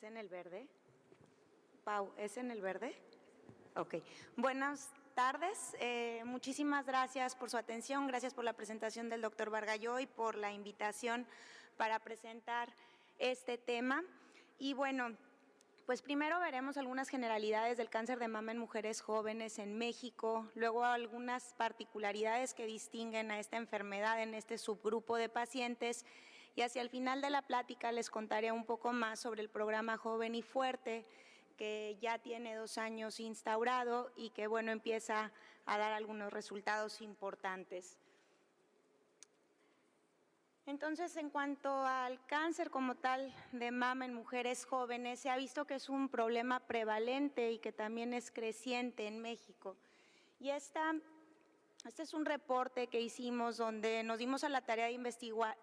en el verde? Pau, ¿es en el verde? Ok. Buenas tardes. Muchísimas gracias por su atención, gracias por la presentación del doctor Bargalló y por la invitación para presentar este tema. Y bueno, pues primero veremos algunas generalidades del cáncer de mama en mujeres jóvenes en México, luego algunas particularidades que distinguen a esta enfermedad en este subgrupo de pacientes y hacia el final de la plática les contaré un poco más sobre el programa Joven y Fuerte, que ya tiene 2 años instaurado y que bueno, empieza a dar algunos resultados importantes. Entonces, en cuanto al cáncer como tal de mama en mujeres jóvenes, se ha visto que es un problema prevalente y que también es creciente en México. Y este es un reporte que hicimos donde nos dimos a la tarea de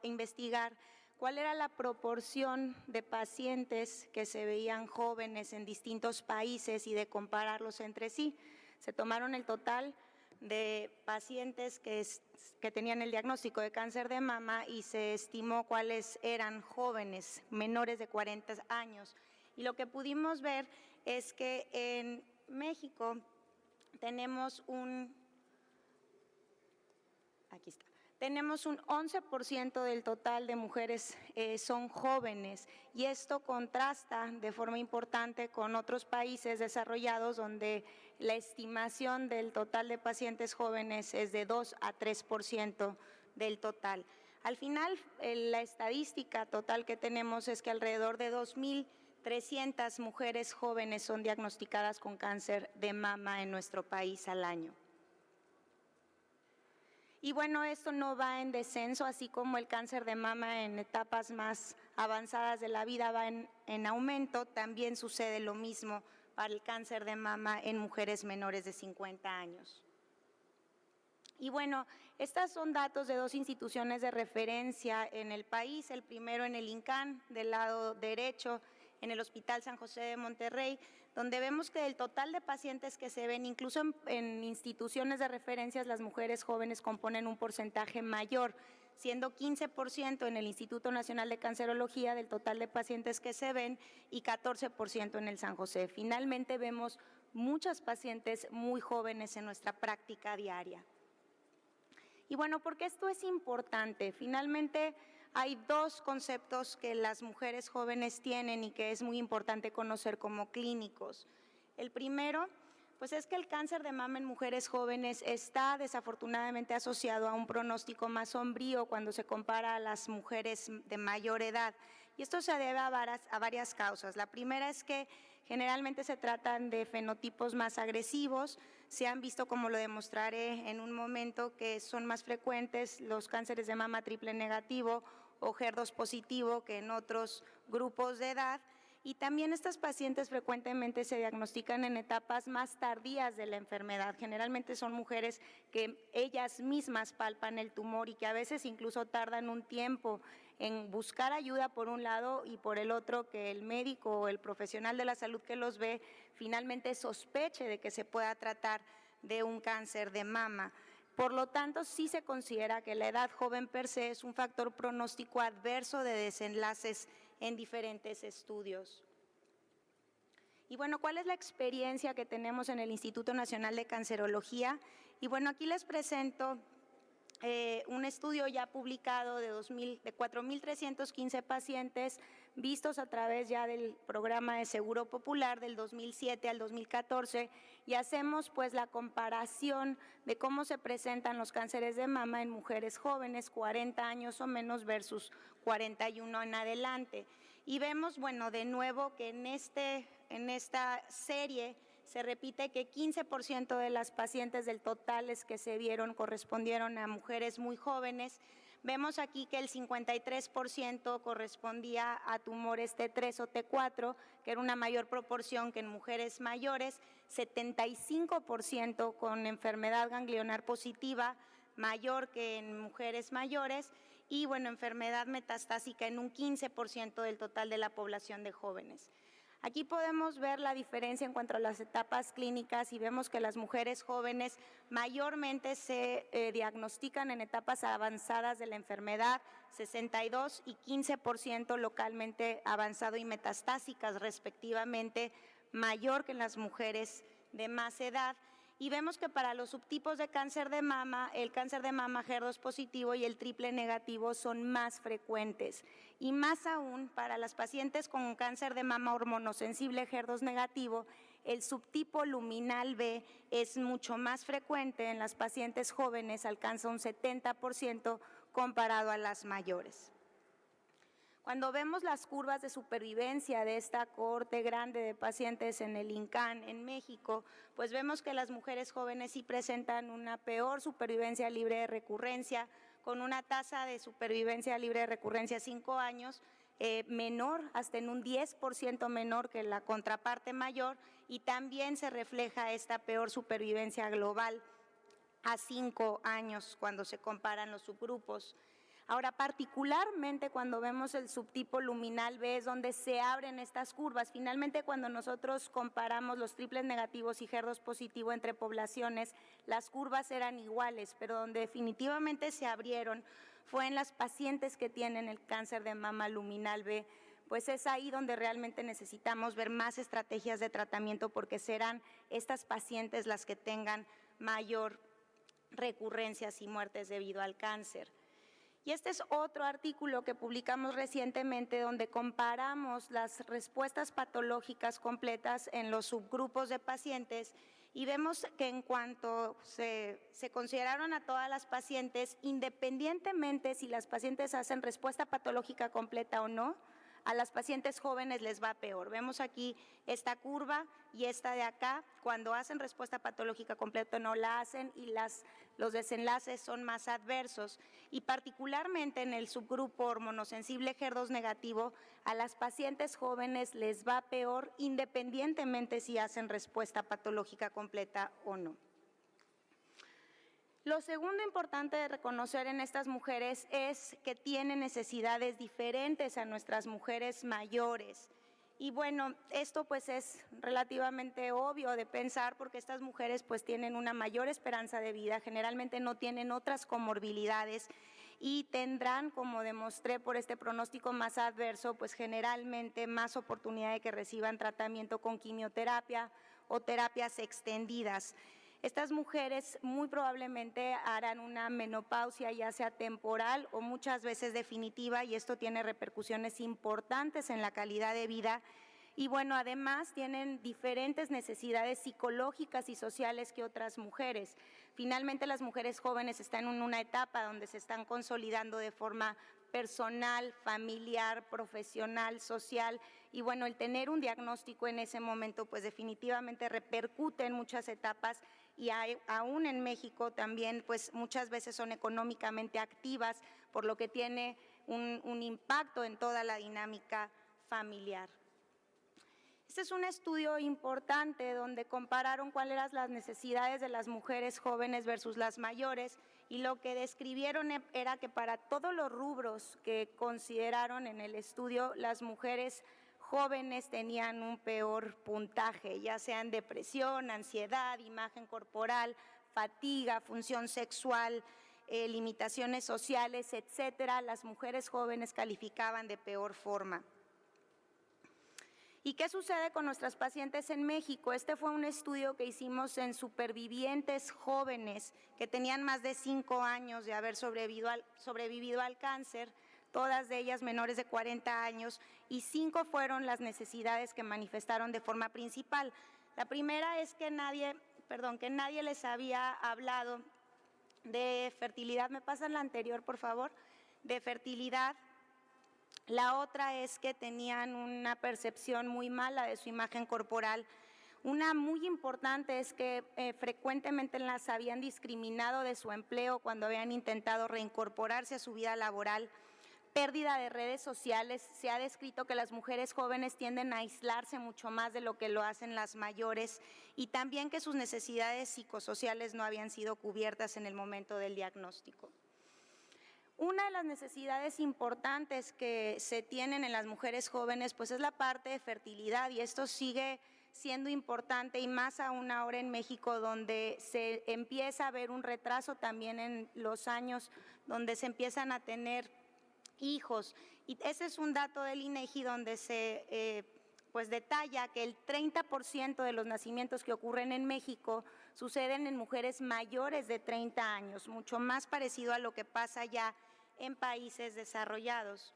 investigar cuál era la proporción de pacientes que se veían jóvenes en distintos países y de compararlos entre sí. Se tomaron el total de pacientes que tenían el diagnóstico de cáncer de mama y se estimó cuáles eran jóvenes, menores de 40 años. Y lo que pudimos ver es que en México tenemos un 11% del total de mujeres son jóvenes y esto contrasta de forma importante con otros países desarrollados donde la estimación del total de pacientes jóvenes es de 2 a 3% del total. Al final, la estadística total que tenemos es que alrededor de 2.300 mujeres jóvenes son diagnosticadas con cáncer de mama en nuestro país al año. Y bueno, esto no va en descenso, así como el cáncer de mama en etapas más avanzadas de la vida va en aumento, también sucede lo mismo para el cáncer de mama en mujeres menores de 50 años. Y bueno, estos son datos de 2 instituciones de referencia en el país, el primero en el INCAN, del lado derecho, en el Hospital San José de Monterrey, donde vemos que del total de pacientes que se ven, incluso en instituciones de referencias, las mujeres jóvenes componen un porcentaje mayor, siendo 15% en el Instituto Nacional de Cancerología del total de pacientes que se ven y 14% en el San José. Finalmente vemos muchas pacientes muy jóvenes en nuestra práctica diaria. Y bueno, ¿por qué esto es importante? Finalmente hay 2 conceptos que las mujeres jóvenes tienen y que es muy importante conocer como clínicos. El primero, pues es que el cáncer de mama en mujeres jóvenes está desafortunadamente asociado a un pronóstico más sombrío cuando se compara a las mujeres de mayor edad. Y esto se debe a varias causas. La primera es que generalmente se tratan de fenotipos más agresivos. Se han visto, como lo demostraré en un momento, que son más frecuentes los cánceres de mama triple negativo o HER2 positivo que en otros grupos de edad. Y también estas pacientes frecuentemente se diagnostican en etapas más tardías de la enfermedad. Generalmente son mujeres que ellas mismas palpan el tumor y que a veces incluso tardan un tiempo en buscar ayuda por un lado y por el otro que el médico o el profesional de la salud que los ve finalmente sospeche de que se pueda tratar de un cáncer de mama. Por lo tanto, sí se considera que la edad joven per se es un factor pronóstico adverso de desenlaces en diferentes estudios. Y bueno, ¿cuál es la experiencia que tenemos en el Instituto Nacional de Cancerología? Y bueno, aquí les presento un estudio ya publicado de 4.315 pacientes vistos a través ya del programa de Seguro Popular del 2007 al 2014 y hacemos pues la comparación de cómo se presentan los cánceres de mama en mujeres jóvenes, 40 años o menos versus 41 en adelante. Y vemos, bueno, de nuevo que en esta serie se repite que 15% de las pacientes del total que se vieron correspondieron a mujeres muy jóvenes. Vemos aquí que el 53% correspondía a tumores T3 o T4, que era una mayor proporción que en mujeres mayores, 75% con enfermedad ganglionar positiva, mayor que en mujeres mayores, y bueno, enfermedad metastásica en un 15% del total de la población de jóvenes. Aquí podemos ver la diferencia en cuanto a las etapas clínicas y vemos que las mujeres jóvenes mayormente se diagnostican en etapas avanzadas de la enfermedad, 62 y 15% localmente avanzado y metastásicas respectivamente, mayor que en las mujeres de más edad. Y vemos que para los subtipos de cáncer de mama, el cáncer de mama HER2 positivo y el triple negativo son más frecuentes. Y más aún, para las pacientes con cáncer de mama hormonosensible HER2 negativo, el subtipo luminal B es mucho más frecuente en las pacientes jóvenes, alcanza un 70% comparado a las mayores. Cuando vemos las curvas de supervivencia de esta cohorte grande de pacientes en el INCAN en México, pues vemos que las mujeres jóvenes sí presentan una peor supervivencia libre de recurrencia, con una tasa de supervivencia libre de recurrencia 5 años menor, hasta en un 10% menor que la contraparte mayor, y también se refleja esta peor supervivencia global a 5 años cuando se comparan los subgrupos. Ahora, particularmente cuando vemos el subtipo luminal B es donde se abren estas curvas. Finalmente, cuando nosotros comparamos los triples negativos y HER2 positivo entre poblaciones, las curvas eran iguales, pero donde definitivamente se abrieron fue en las pacientes que tienen el cáncer de mama luminal B, pues es ahí donde realmente necesitamos ver más estrategias de tratamiento, porque serán estas pacientes las que tengan mayor recurrencias y muertes debido al cáncer. Y este es otro artículo que publicamos recientemente donde comparamos las respuestas patológicas completas en los subgrupos de pacientes y vemos que en cuanto se consideraron a todas las pacientes, independientemente si las pacientes hacen respuesta patológica completa o no, a las pacientes jóvenes les va peor. Vemos aquí esta curva y esta de acá, cuando hacen respuesta patológica completa no la hacen y los desenlaces son más adversos. Y particularmente en el subgrupo hormonosensible HER2 negativo, a las pacientes jóvenes les va peor independientemente si hacen respuesta patológica completa o no. Lo segundo importante de reconocer en estas mujeres es que tienen necesidades diferentes a nuestras mujeres mayores. Y bueno, esto pues es relativamente obvio de pensar porque estas mujeres pues tienen una mayor esperanza de vida, generalmente no tienen otras comorbilidades y tendrán, como demostré por este pronóstico más adverso, pues generalmente más oportunidad de que reciban tratamiento con quimioterapia o terapias extendidas. Estas mujeres muy probablemente harán una menopausia ya sea temporal o muchas veces definitiva y esto tiene repercusiones importantes en la calidad de vida. Y bueno, además tienen diferentes necesidades psicológicas y sociales que otras mujeres. Finalmente las mujeres jóvenes están en una etapa donde se están consolidando de forma personal, familiar, profesional, social y bueno, el tener un diagnóstico en ese momento pues definitivamente repercute en muchas etapas y aún en México también pues muchas veces son económicamente activas, por lo que tiene un impacto en toda la dinámica familiar. Este es un estudio importante donde compararon cuáles eran las necesidades de las mujeres jóvenes versus las mayores y lo que describieron era que para todos los rubros que consideraron en el estudio, las mujeres jóvenes tenían un peor puntaje, ya sean depresión, ansiedad, imagen corporal, fatiga, función sexual, limitaciones sociales, etcétera. Las mujeres jóvenes calificaban de peor forma. ¿Y qué sucede con nuestras pacientes en México? Este fue un estudio que hicimos en jóvenes que tenían más de 5 años de haber sobrevivido al cáncer, todas de ellas menores de 40 años, y 5 fueron las necesidades que manifestaron de forma principal. La primera es que nadie les había hablado de fertilidad. ¿Me pasan la anterior, por favor? De fertilidad. La otra es que tenían una percepción muy mala de su imagen corporal. Una muy importante es que frecuentemente las habían discriminado de su empleo cuando habían intentado reincorporarse a su vida laboral. Pérdida de redes sociales. Se ha descrito que las mujeres jóvenes tienden a aislarse mucho más de lo que lo hacen las mayores y también que sus necesidades psicosociales no habían sido cubiertas en el momento del diagnóstico. Una de las necesidades importantes que se tienen en las mujeres jóvenes pues es la parte de fertilidad, y esto sigue siendo importante, y más aún ahora en México, donde se empieza a ver un retraso también en los años donde se empiezan a tener hijos. Y ese es un dato del INEGI donde se pues detalla que el 30% de los nacimientos que ocurren en México suceden en mujeres mayores de 30 años, mucho más parecido a lo que pasa ya en países desarrollados.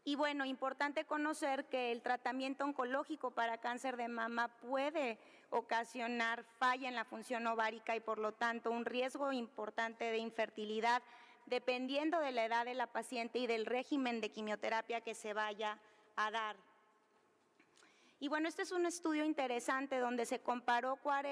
Y bueno, importante conocer que el tratamiento oncológico para cáncer de mama puede ocasionar falla en la función ovárica y por lo tanto un riesgo importante de infertilidad dependiendo de la edad de la paciente y del régimen de quimioterapia que se vaya a dar. Y bueno, este es un estudio interesante donde se comparó cuál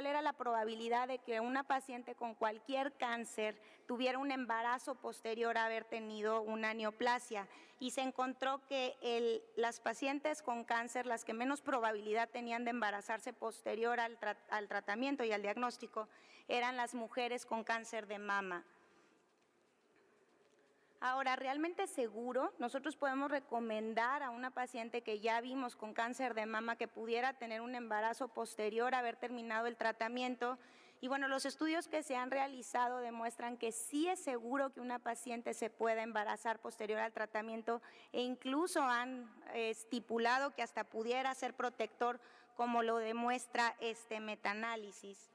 era la probabilidad de que una paciente con cualquier cáncer tuviera un embarazo posterior a haber tenido una neoplasia, y se encontró que las pacientes con cáncer, las que menos probabilidad tenían de embarazarse posterior al tratamiento y al diagnóstico, eran las mujeres con cáncer de mama. Ahora, realmente seguro, nosotros podemos recomendar a una paciente que ya vimos con cáncer de mama que pudiera tener un embarazo posterior a haber terminado el tratamiento. Y bueno, los estudios que se han realizado demuestran que sí es seguro que una paciente se pueda embarazar posterior al tratamiento, e incluso han estipulado que hasta pudiera ser protector, como lo demuestra este metaanálisis.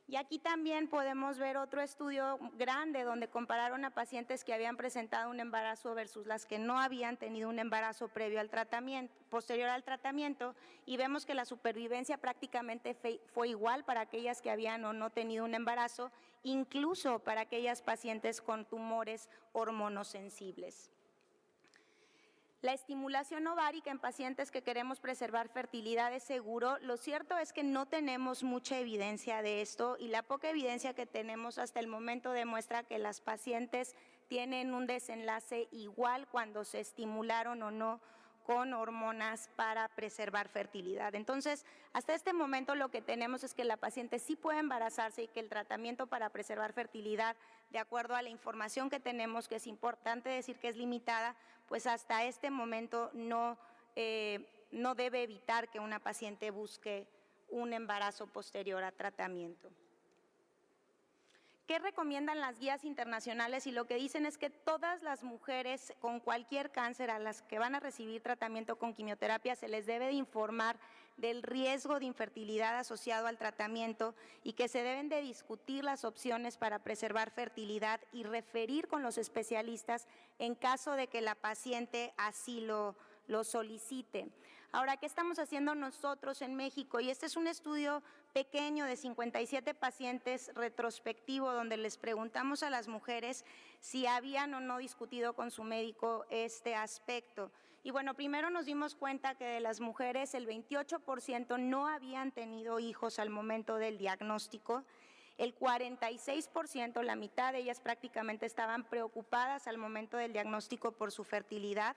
Y aquí también podemos ver otro estudio grande donde compararon a pacientes que habían presentado un embarazo versus las que no habían tenido un embarazo previo al tratamiento, posterior al tratamiento, y vemos que la supervivencia prácticamente fue igual para aquellas que habían o no tenido un embarazo, incluso para aquellas pacientes con tumores hormonosensibles. La estimulación ovárica en pacientes que queremos preservar fertilidad es seguro. Lo cierto es que no tenemos mucha evidencia de esto, y la poca evidencia que tenemos hasta el momento demuestra que las pacientes tienen un desenlace igual cuando se estimularon o no con hormonas para preservar fertilidad. Entonces, hasta este momento lo que tenemos es que la paciente sí puede embarazarse y que el tratamiento para preservar fertilidad, de acuerdo a la información que tenemos, que es importante decir que es limitada, pues hasta este momento no debe evitar que una paciente busque un embarazo posterior a tratamiento. ¿Qué recomiendan las guías internacionales? Y lo que dicen es que todas las mujeres con cualquier cáncer a las que van a recibir tratamiento con quimioterapia se les debe de informar del riesgo de infertilidad asociado al tratamiento, y que se deben de discutir las opciones para preservar fertilidad y referir con los especialistas en caso de que la paciente así lo solicite. Ahora, ¿qué estamos haciendo nosotros en México? Y este es un estudio pequeño de 57 pacientes retrospectivo, donde les preguntamos a las mujeres si habían o no discutido con su médico este aspecto. Y bueno, primero nos dimos cuenta que de las mujeres el 28% no habían tenido hijos al momento del diagnóstico. El 46%, la mitad de ellas prácticamente, estaban preocupadas al momento del diagnóstico por su fertilidad.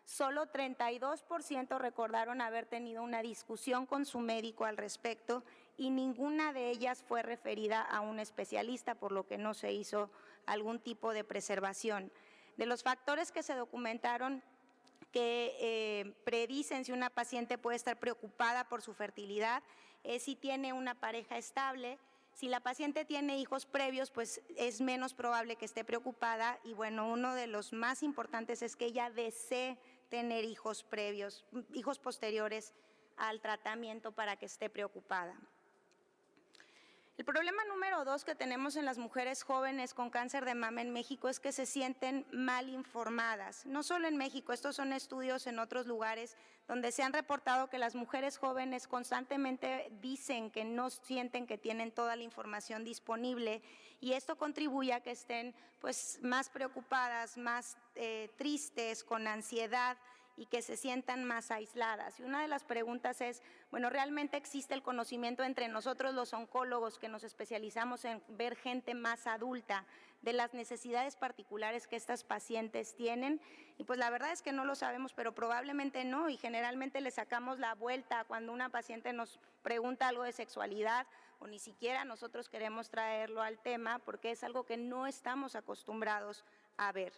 Solo 32% recordaron haber tenido una discusión con su médico al respecto, y ninguna de ellas fue referida a un especialista, por lo que no se hizo algún tipo de preservación. De los factores que se documentaron que predicen si una paciente puede estar preocupada por su fertilidad es si tiene una pareja estable. Si la paciente tiene hijos previos, pues es menos probable que esté preocupada, y bueno, uno de los más importantes es que ella desee tener hijos posteriores al tratamiento para que esté preocupada. El problema número 2 que tenemos en las mujeres jóvenes con cáncer de mama en México es que se sienten mal informadas. No solo en México, estos son estudios en otros lugares donde se han reportado que las mujeres jóvenes constantemente dicen que no sienten que tienen toda la información disponible, y esto contribuye a que estén pues más preocupadas, más tristes, con ansiedad, y que se sientan más aisladas. Y una de las preguntas es, bueno, ¿realmente existe el conocimiento entre nosotros los oncólogos que nos especializamos en ver gente más adulta de las necesidades particulares que estas pacientes tienen? Y pues la verdad es que no lo sabemos, pero probablemente no, y generalmente le sacamos la vuelta cuando una paciente nos pregunta algo de sexualidad, o ni siquiera nosotros queremos traerlo al tema porque es algo que no estamos acostumbrados a ver.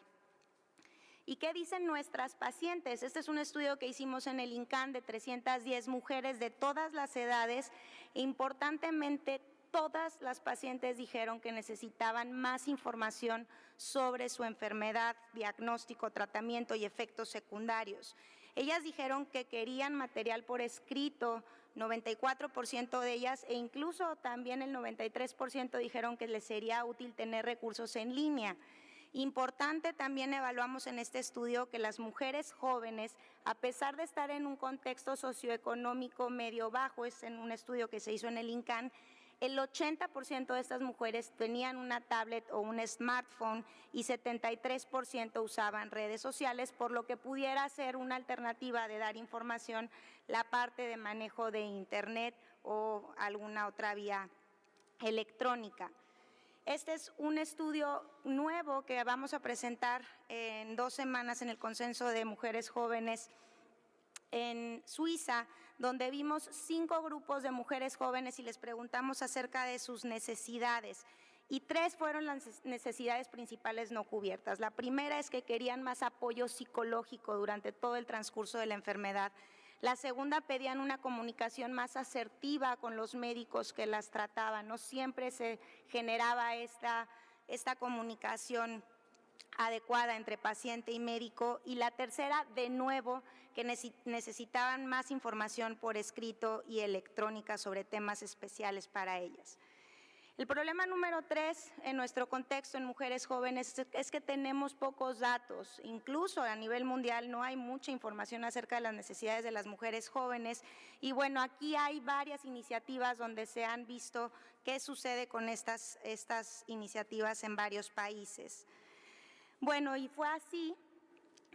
¿Y qué dicen nuestras pacientes? Este es un estudio que hicimos en el INCAN de 310 mujeres de todas las edades. Importantemente, todas las pacientes dijeron que necesitaban más información sobre su enfermedad, diagnóstico, tratamiento y efectos secundarios. Ellas dijeron que querían material por escrito, 94% de ellas, e incluso también el 93% dijeron que les sería útil tener recursos en línea. Importante, también evaluamos en este estudio que las mujeres jóvenes, a pesar de estar en un contexto socioeconómico medio bajo, es en un estudio que se hizo en el INCAN, el 80% de estas mujeres tenían una tablet o un smartphone y 73% usaban redes sociales, por lo que pudiera ser una alternativa de dar información la parte de manejo de Internet o alguna otra vía electrónica. Este es un estudio nuevo que vamos a presentar en 2 semanas en el Consenso de Mujeres Jóvenes en Suiza, donde vimos 5 grupos de mujeres jóvenes y les preguntamos acerca de sus necesidades. Y 3 fueron las necesidades principales no cubiertas. La primera es que querían más apoyo psicológico durante todo el transcurso de la enfermedad. La segunda, pedían una comunicación más asertiva con los médicos que las trataban. No siempre se generaba esta comunicación adecuada entre paciente y médico. Y la tercera, de nuevo, que necesitaban más información por escrito y electrónica sobre temas especiales para ellas. El problema número 3 en nuestro contexto en mujeres jóvenes es que tenemos pocos datos. Incluso a nivel mundial no hay mucha información acerca de las necesidades de las mujeres jóvenes. Y bueno, aquí hay varias iniciativas donde se han visto qué sucede con estas iniciativas en varios países. Bueno, y fue así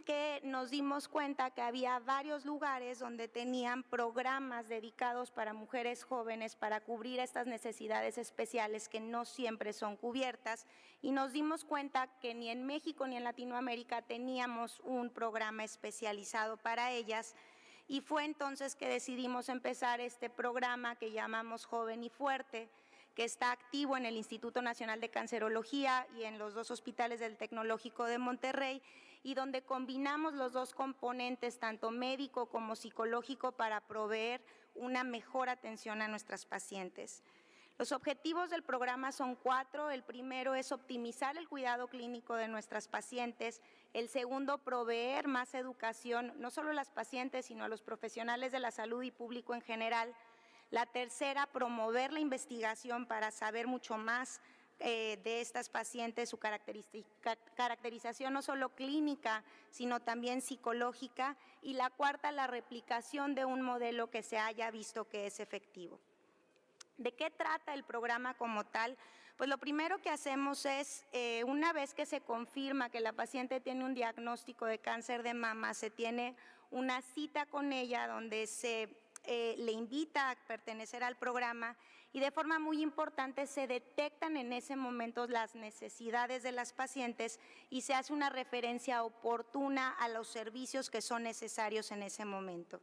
que nos dimos cuenta que había varios lugares donde tenían programas dedicados para mujeres jóvenes para cubrir estas necesidades especiales que no siempre son cubiertas, y nos dimos cuenta que ni en México ni en Latinoamérica teníamos un programa especializado para ellas, y fue entonces que decidimos empezar este programa que llamamos Joven y Fuerte, que está activo en el Instituto Nacional de Cancerología y en los 2 hospitales del Tecnológico de Monterrey, y donde combinamos los 2 componentes, tanto médico como psicológico, para proveer una mejor atención a nuestras pacientes. Los objetivos del programa son 4. El primero es optimizar el cuidado clínico de nuestras pacientes. El segundo, proveer más educación, no solo a las pacientes, sino a los profesionales de la salud y público en general. La tercera, promover la investigación para saber mucho más de estas pacientes, su caracterización no solo clínica, sino también psicológica. Y la cuarta, la replicación de un modelo que se haya visto que es efectivo. ¿De qué trata el programa como tal? Pues lo primero que hacemos es, una vez que se confirma que la paciente tiene un diagnóstico de cáncer de mama, se tiene una cita con ella donde se le invita a pertenecer al programa, y de forma muy importante se detectan en ese momento las necesidades de las pacientes y se hace una referencia oportuna a los servicios que son necesarios en ese momento.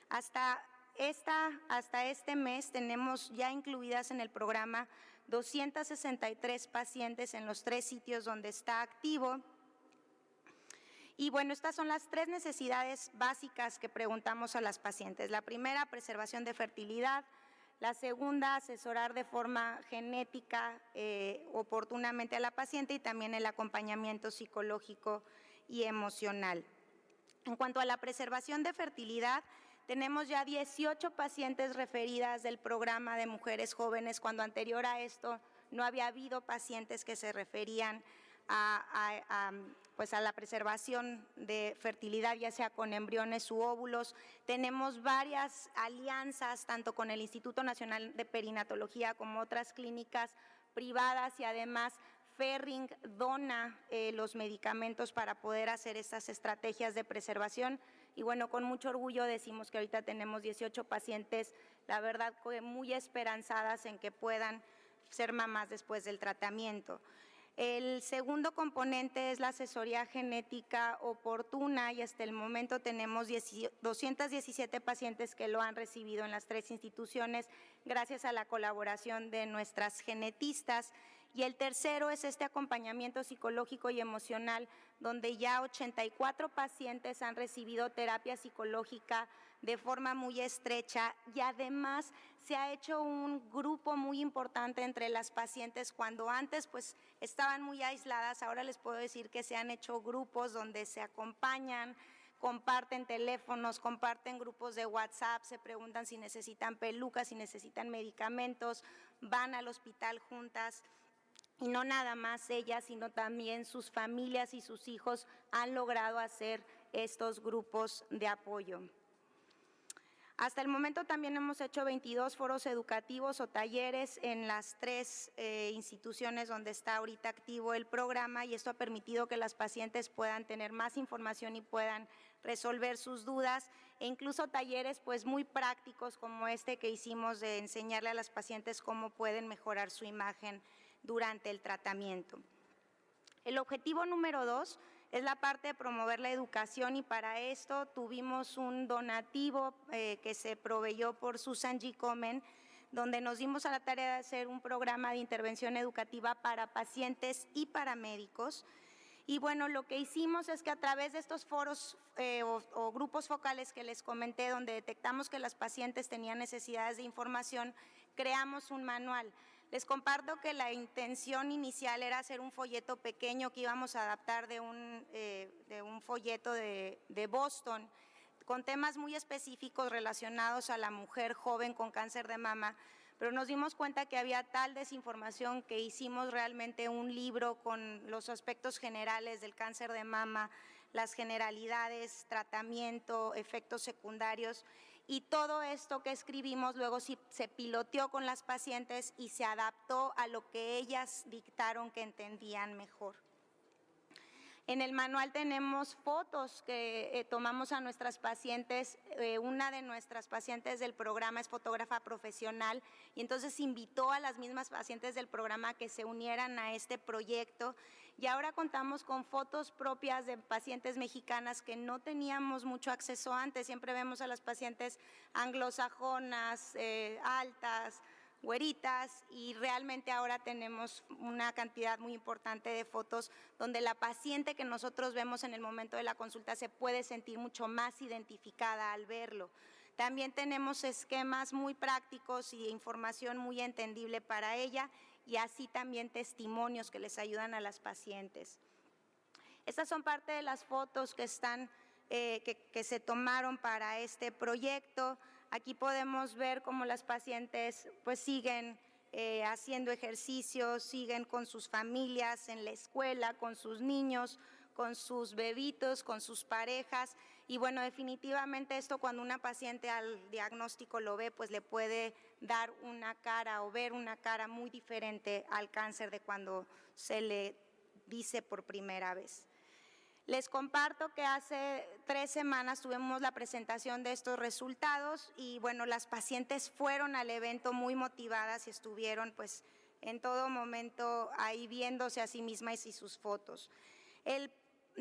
Hasta este mes tenemos ya incluidas en el programa 263 pacientes en los 3 sitios donde está activo. Y bueno, estas son las 3 necesidades básicas que preguntamos a las pacientes. La primera, preservación de fertilidad. La segunda, asesorar de forma genética oportunamente a la paciente, y también el acompañamiento psicológico y emocional. En cuanto a la preservación de fertilidad, tenemos ya 18 pacientes referidas del programa de mujeres jóvenes, cuando anterior a esto no había habido pacientes que se referían pues a la preservación de fertilidad, ya sea con embriones u óvulos. Tenemos varias alianzas, tanto con el Instituto Nacional de Perinatología como otras clínicas privadas, y además Ferring dona los medicamentos para poder hacer estas estrategias de preservación. Y bueno, con mucho orgullo decimos que ahorita tenemos 18 pacientes, la verdad, muy esperanzadas en que puedan ser mamás después del tratamiento. El segundo componente es la asesoría genética oportuna y hasta el momento tenemos 217 pacientes que lo han recibido en las 3 instituciones gracias a la colaboración de nuestras genetistas. Y el tercero es este acompañamiento psicológico y emocional, donde ya 84 pacientes han recibido terapia psicológica de forma muy estrecha y además se ha hecho un grupo muy importante entre las pacientes. Cuando antes pues estaban muy aisladas, ahora les puedo decir que se han hecho grupos donde se acompañan, comparten teléfonos, comparten grupos de WhatsApp, se preguntan si necesitan pelucas, si necesitan medicamentos, van al hospital juntas. Y no nada más ellas, sino también sus familias y sus hijos han logrado hacer estos grupos de apoyo. Hasta el momento también hemos hecho 22 foros educativos o talleres en las 3 instituciones donde está ahorita activo el programa, y esto ha permitido que las pacientes puedan tener más información y puedan resolver sus dudas, e incluso talleres pues muy prácticos como este que hicimos de enseñarle a las pacientes cómo pueden mejorar su imagen durante el tratamiento. El objetivo número 2 es la parte de promover la educación, y para esto tuvimos un donativo que se proveyó por Susan G. Komen, donde nos dimos a la tarea de hacer un programa de intervención educativa para pacientes y para médicos. Y bueno, lo que hicimos es que a través de estos foros o grupos focales que les comenté, donde detectamos que las pacientes tenían necesidades de información, creamos un manual. Les comparto que la intención inicial era hacer un folleto pequeño que íbamos a adaptar de un folleto de Boston, con temas muy específicos relacionados a la mujer joven con cáncer de mama, pero nos dimos cuenta que había tal desinformación que hicimos realmente un libro con los aspectos generales del cáncer de mama, las generalidades, tratamiento, efectos secundarios, y todo esto que escribimos luego se piloteó con las pacientes y se adaptó a lo que ellas dictaron que entendían mejor. En el manual tenemos fotos que tomamos a nuestras pacientes. Una de nuestras pacientes del programa es fotógrafa profesional y entonces invitó a las mismas pacientes del programa a que se unieran a este proyecto, y ahora contamos con fotos propias de pacientes mexicanas que no teníamos mucho acceso antes. Siempre vemos a las pacientes anglosajonas, altas, güeritas, y realmente ahora tenemos una cantidad muy importante de fotos donde la paciente que nosotros vemos en el momento de la consulta se puede sentir mucho más identificada al verlo. También tenemos esquemas muy prácticos y información muy entendible para ella, y así también testimonios que les ayudan a las pacientes. Estas son parte de las fotos que que se tomaron para este proyecto. Aquí podemos ver cómo las pacientes pues siguen haciendo ejercicios, siguen con sus familias en la escuela, con sus niños, con sus bebitos, con sus parejas. Y bueno, definitivamente esto, cuando una paciente al diagnóstico lo ve, pues le puede dar una cara o ver una cara muy diferente al cáncer de cuando se le dice por primera vez. Les comparto que hace 3 semanas tuvimos la presentación de estos resultados y bueno, las pacientes fueron al evento muy motivadas y estuvieron pues en todo momento ahí viéndose a sí mismas y sus fotos.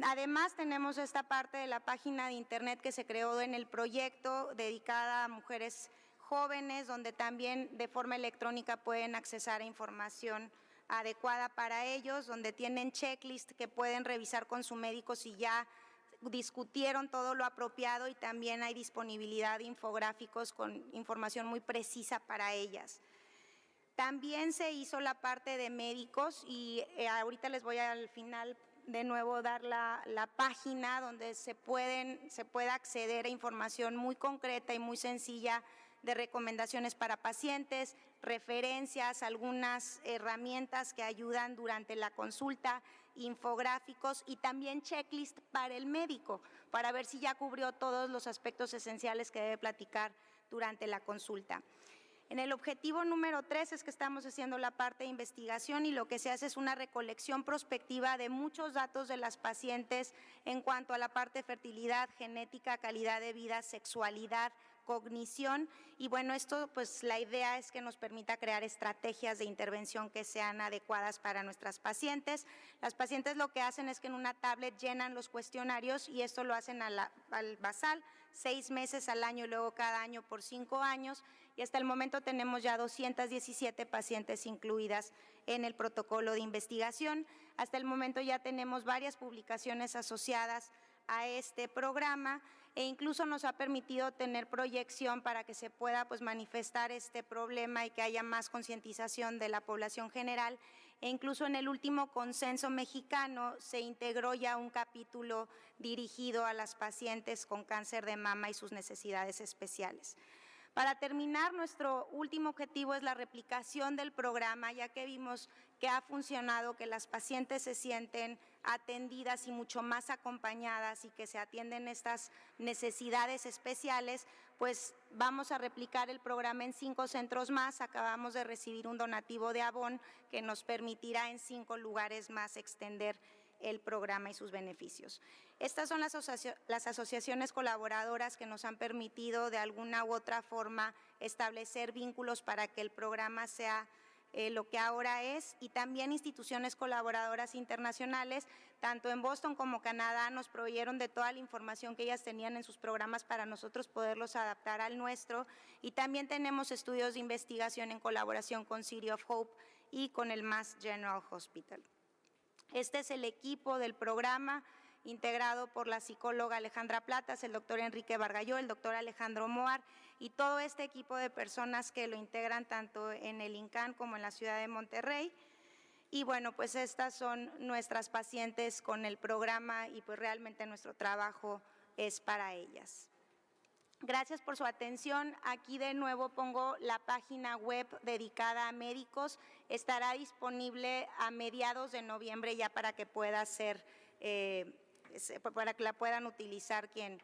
Además tenemos esta parte de la página de internet que se creó en el proyecto dedicada a mujeres jóvenes, donde también de forma electrónica pueden accesar a información adecuada para ellos, donde tienen checklist que pueden revisar con su médico si ya discutieron todo lo apropiado, y también hay disponibilidad de infográficos con información muy precisa para ellas. También se hizo la parte de médicos y ahorita les voy al final de nuevo dar la página donde se puede acceder a información muy concreta y muy sencilla de recomendaciones para pacientes, referencias, algunas herramientas que ayudan durante la consulta, infográficos y también checklist para el médico, para ver si ya cubrió todos los aspectos esenciales que debe platicar durante la consulta. En el objetivo número 3 es que estamos haciendo la parte de investigación, y lo que se hace es una recolección prospectiva de muchos datos de las pacientes en cuanto a la parte de fertilidad, genética, calidad de vida, sexualidad, cognición. Y bueno, esto pues la idea es que nos permita crear estrategias de intervención que sean adecuadas para nuestras pacientes. Las pacientes lo que hacen es que en una tablet llenan los cuestionarios y esto lo hacen al basal, 6 meses al año y luego cada año por 5 años. Y hasta el momento tenemos ya 217 pacientes incluidas en el protocolo de investigación. Hasta el momento ya tenemos varias publicaciones asociadas a este programa e incluso nos ha permitido tener proyección para que se pueda pues manifestar este problema y que haya más concientización de la población general. E incluso en el último consenso mexicano se integró ya un capítulo dirigido a las pacientes con cáncer de mama y sus necesidades especiales. Para terminar, nuestro último objetivo es la replicación del programa, ya que vimos que ha funcionado, que las pacientes se sienten atendidas y mucho más acompañadas y que se atienden estas necesidades especiales, pues vamos a replicar el programa en 5 centros más. Acabamos de recibir un donativo de Avon que nos permitirá en 5 lugares más extender el programa y sus beneficios. Estas son las asociaciones colaboradoras que nos han permitido de alguna u otra forma establecer vínculos para que el programa sea lo que ahora es, y también instituciones colaboradoras internacionales, tanto en Boston como Canadá, nos proveyeron de toda la información que ellas tenían en sus programas para nosotros poderlos adaptar al nuestro, y también tenemos estudios de investigación en colaboración con City of Hope y con el Mass General Hospital. Este es el equipo del programa, integrado por la psicóloga Alejandra Platas, el doctor Enrique Bargalló, el doctor Alejandro Moar y todo este equipo de personas que lo integran tanto en el INCAN como en la ciudad de Monterrey. Y bueno, pues estas son nuestras pacientes con el programa y pues realmente nuestro trabajo es para ellas. Gracias por su atención. Aquí de nuevo pongo la página web dedicada a médicos. Estará disponible a mediados de noviembre ya para que pueda ser, para que la puedan utilizar quien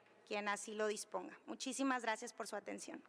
así lo disponga. Muchísimas gracias por su atención.